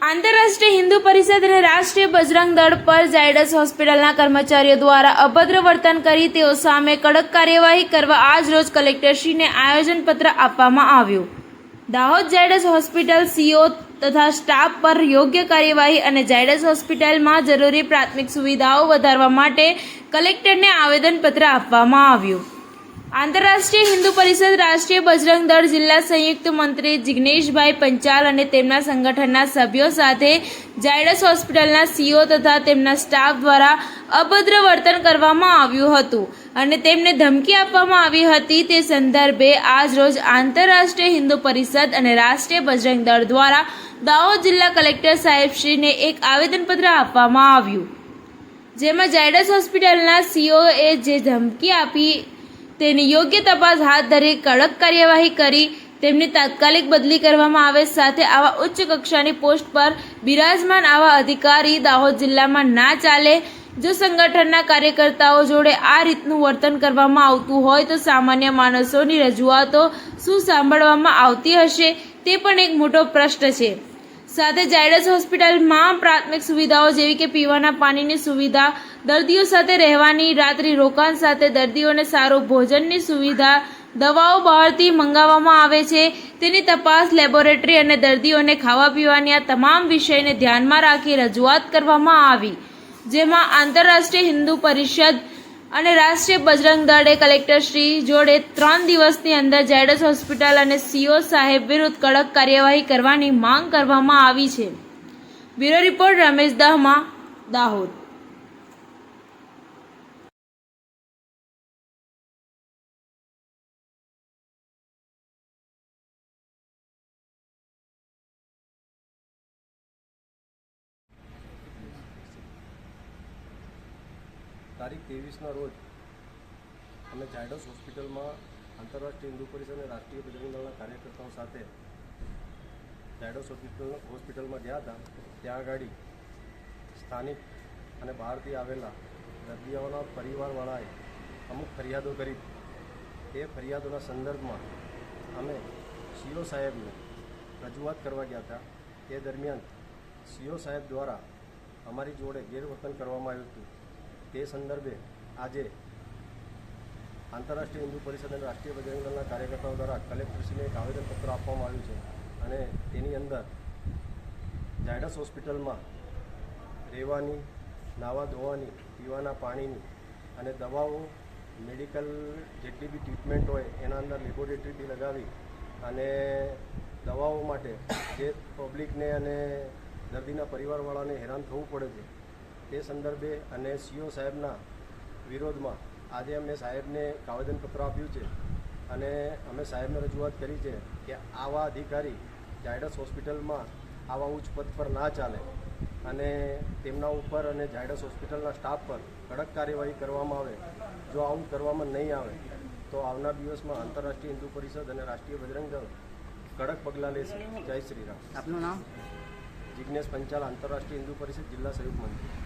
આંતરરાષ્ટ્રીય હિન્દુ પરિષદ અને રાષ્ટ્રીય બજરંગ દળ પર ઝાયડસ હોસ્પિટલના કર્મચારીઓ દ્વારા અભદ્ર વર્તન કરી તેઓ સામે કડક કાર્યવાહી કરવા આજ રોજ કલેક્ટરશ્રીને આયોજનપત્ર આપવામાં આવ્યું। દાહોદ ઝાયડસ હોસ્પિટલ સીઓ તથા સ્ટાફ પર યોગ્ય કાર્યવાહી અને ઝાયડસ હોસ્પિટલમાં જરૂરી પ્રાથમિક સુવિધાઓ વધારવા માટે કલેક્ટરને આવેદનપત્ર આપવામાં આવ્યું। આંતરરાષ્ટ્રીય હિન્દુ પરિષદ રાષ્ટ્રીય બજરંગ દળ જિલ્લા સંયુક્ત મંત્રી જિગ્નેશભાઈ પંચાલ અને તેમના સંગઠનના સભ્યો સાથે ઝાયડસ હોસ્પિટલના સીઓ તથા તેમના સ્ટાફ દ્વારા અભદ્ર વર્તન કરવામાં આવ્યું હતું અને તેમને ધમકી આપવામાં આવી હતી। તે સંદર્ભે આજરોજ આંતરરાષ્ટ્રીય હિન્દુ પરિષદ અને રાષ્ટ્રીય બજરંગ દળ દ્વારા દાહોદ જિલ્લા કલેક્ટર સાહેબશ્રીને એક આવેદનપત્ર આપવામાં આવ્યું, જેમાં ઝાયડસ હોસ્પિટલના સીઓએ જે ધમકી આપી તેની યોગ્ય તપાસ હાથ ધરી કડક કાર્યવાહી કરી તેમની તાત્કાલિક બદલી કરવામાં આવે। સાથે આવા ઉચ્ચ કક્ષાની પોસ્ટ પર બિરાજમાન આવા અધિકારી દાહોદ જિલ્લામાં ના ચાલે। જો સંગઠનના કાર્યકર્તાઓ જોડે આ રીતનું વર્તન કરવામાં આવતું હોય તો સામાન્ય માણસોની રજૂઆતો શું સાંભળવામાં આવતી હશે તે પણ એક મોટો પ્રશ્ન છે। સાથે ઝાયડસ હોસ્પિટલમાં પ્રાથમિક સુવિધાઓ જેવી કે પીવાના પાણીની સુવિધા, દર્દીઓ સાથે રહેવાની, રાત્રિ રોકાણ સાથે દર્દીઓને સારું ભોજનની સુવિધા, દવાઓ બહારથી મંગાવવામાં આવે છે તેની તપાસ, લેબોરેટરી અને દર્દીઓને ખાવા પીવાની આ તમામ વિષયને ધ્યાનમાં રાખી રજૂઆત કરવામાં આવી, જેમાં આંતરરાષ્ટ્રીય હિન્દુ પરિષદ અને રાષ્ટ્રીય બજરંગ દળે કલેક્ટરશ્રી જોડે 3 દિવસની અંદર ઝાયડસ હોસ્પિટલ અને સીઓ સાહેબ વિરુદ્ધ કડક કાર્યવાહી કરવાની માંગ કરવામાં આવી છે। Bureau report Ramesh Dahma, Dahod. તારીખ 23ના રોજ અમે ઝાયડસ હોસ્પિટલમાં આંતરરાષ્ટ્રીય હિન્દુ પરિષદ અને રાષ્ટ્રીય બજરંગ દળના કાર્યકર્તાઓ સાથે ઝાયડસ હોસ્પિટલમાં ગયા હતા। ત્યાં આગળ સ્થાનિક અને બહારથી આવેલા દર્દીઓના પરિવારવાળાએ અમુક ફરિયાદો કરી। તે ફરિયાદોના સંદર્ભમાં અમે સીઓ સાહેબને રજૂઆત કરવા ગયા હતા। તે દરમિયાન સીઓ સાહેબ દ્વારા અમારી જોડે ગેરવર્તન કરવામાં આવ્યું હતું। તે સંદર્ભે આજે આંતરરાષ્ટ્રીય હિન્દુ પરિષદ અને રાષ્ટ્રીય બજરંગ દળના કાર્યકર્તાઓ દ્વારા કલેક્ટરશ્રીને એક આવેદનપત્ર આપવામાં આવ્યું છે અને તેની અંદર ઝાયડસ હોસ્પિટલમાં રહેવાની, નાહવા ધોવાની, પીવાના પાણીની અને દવાઓ, મેડિકલ જેટલી બી ટ્રીટમેન્ટ હોય એના અંદર લેબોરેટરીથી લગાવી અને દવાઓ માટે જે પબ્લિકને અને દર્દીના પરિવારવાળાને હેરાન થવું પડે છે તે સંદર્ભે અને સીઓ સાહેબના વિરોધમાં આજે અમે સાહેબને એક આવેદનપત્ર આપ્યું છે અને અમે સાહેબને રજૂઆત કરી છે કે આવા અધિકારી ઝાયડસ હોસ્પિટલમાં આવા ઉચ્ચ પદ પર ના ચાલે અને તેમના ઉપર અને ઝાયડસ હોસ્પિટલના સ્ટાફ પર કડક કાર્યવાહી કરવામાં આવે। જો આવું કરવામાં નહીં આવે તો આવનાર દિવસમાં આંતરરાષ્ટ્રીય હિન્દુ પરિષદ અને રાષ્ટ્રીય બજરંગ દળ કડક પગલાં લેશે। જય શ્રી રામ। આપનું નામ? જિગ્નેશ પંચાલ, આંતરરાષ્ટ્રીય હિન્દુ પરિષદ જિલ્લા સંયુક્ત મંત્રી।